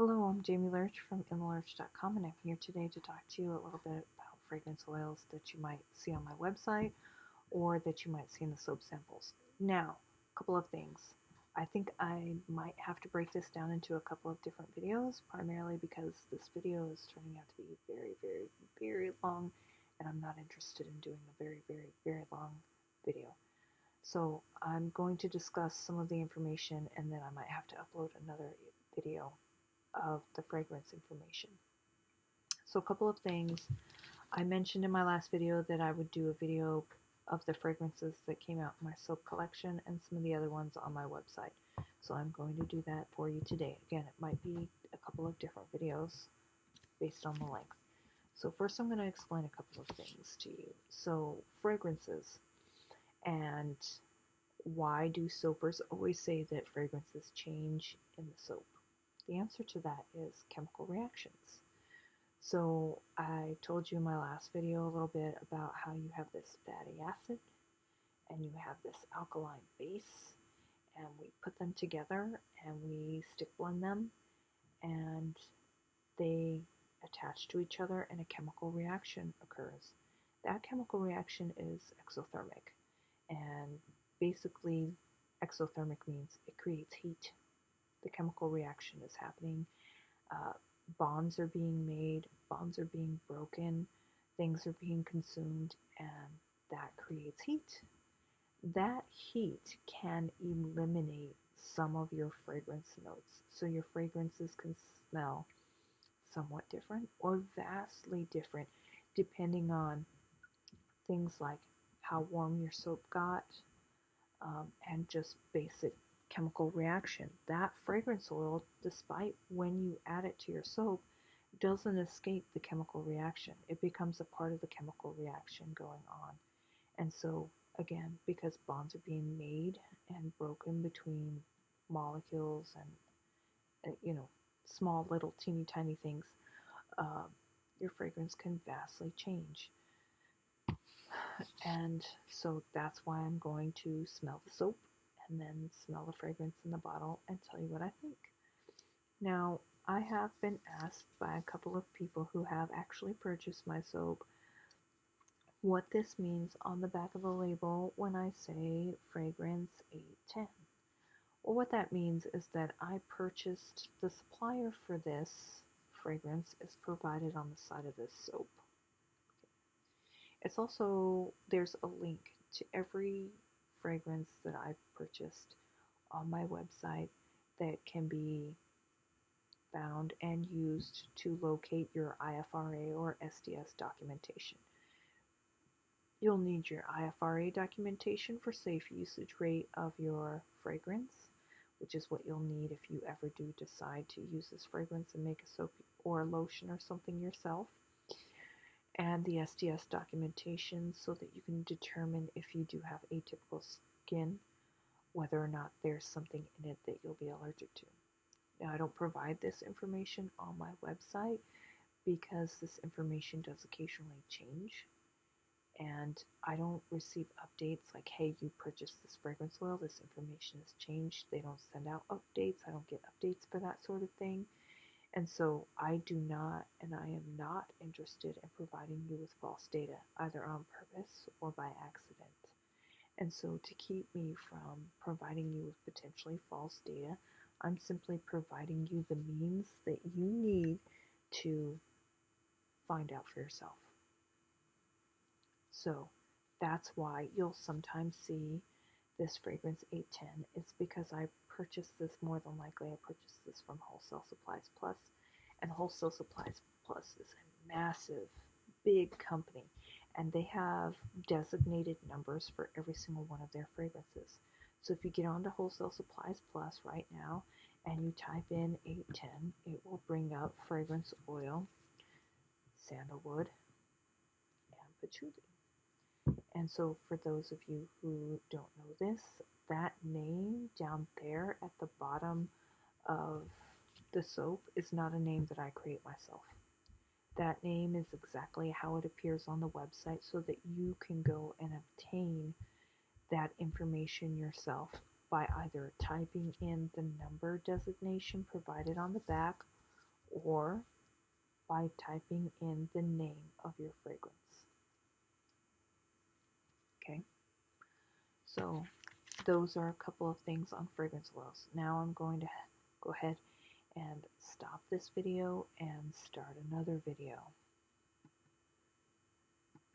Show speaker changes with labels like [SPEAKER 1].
[SPEAKER 1] Hello, I'm Jamie Lurch from imlurch.com, and I'm here today to talk to you a little bit about fragrance oils that you might see on my website or that you might see in the soap samples. Now, a couple of things. I think I might have to break this down into a couple of different videos, primarily because this video is turning out to be very, very, very long, and I'm not interested in doing a very, very, very long video. So I'm going to discuss some of the information, and then I might have to upload another video of the fragrance information. So a couple of things. I mentioned in my last video that I would do a video of the fragrances that came out in my soap collection and some of the other ones on my website. So I'm going to do that for you today. Again, it might be a couple of different videos based on the length. So first I'm going to explain a couple of things to you. So fragrances, and why do soapers always say that fragrances change in the soap? The answer to that is chemical reactions. So I told you in my last video a little bit about how you have this fatty acid and you have this alkaline base, and we put them together and we stick blend them, and they attach to each other and a chemical reaction occurs. That chemical reaction is exothermic, and basically exothermic means it creates heat. The chemical reaction is happening. Bonds are being made, bonds are being broken, things are being consumed, and that creates heat. That heat can eliminate some of your fragrance notes. So your fragrances can smell somewhat different or vastly different depending on things like how warm your soap got, and just basic chemical reaction. That fragrance oil, despite when you add it to your soap, doesn't escape the chemical reaction. It becomes a part of the chemical reaction going on. And so, again, because bonds are being made and broken between molecules and small little teeny tiny things, uh, your fragrance can vastly change. And so that's why I'm going to smell the soap and then smell the fragrance in the bottle and tell you what I think. Now, I have been asked by a couple of people who have actually purchased my soap what this means on the back of the label when I say fragrance 810. Well, what that means is that I purchased the supplier for this fragrance is provided on the side of this soap. It's also, there's a link to every fragrance that I've purchased on my website that can be found and used to locate your IFRA or SDS documentation. You'll need your IFRA documentation for safe usage rate of your fragrance, which is what you'll need if you ever do decide to use this fragrance and make a soap or a lotion or something yourself, and the SDS documentation so that you can determine if you do have atypical skin, whether or not there's something in it that you'll be allergic to. Now, I don't provide this information on my website because this information does occasionally change, and I don't receive updates like, hey, you purchased this fragrance oil, this information has changed. They don't send out updates. I don't get updates for that sort of thing. And so I do not, and I am not interested in providing you with false data, either on purpose or by accident. And so to keep me from providing you with potentially false data, I'm simply providing you the means that you need to find out for yourself. So that's why you'll sometimes see this fragrance 810. It's because I purchased this, more than likely I purchased this from Wholesale Supplies Plus, and Wholesale Supplies Plus is a massive, big company, and they have designated numbers for every single one of their fragrances. So if you get onto Wholesale Supplies Plus right now and you type in 810, it will bring up fragrance oil, sandalwood, and patchouli. And so for those of you who don't know this, that name down there at the bottom of the soap is not a name that I create myself. That name is exactly how it appears on the website so that you can go and obtain that information yourself by either typing in the number designation provided on the back or by typing in the name of your fragrance. Okay, so those are a couple of things on fragrance oils. Now I'm going to go ahead and stop this video and start another video.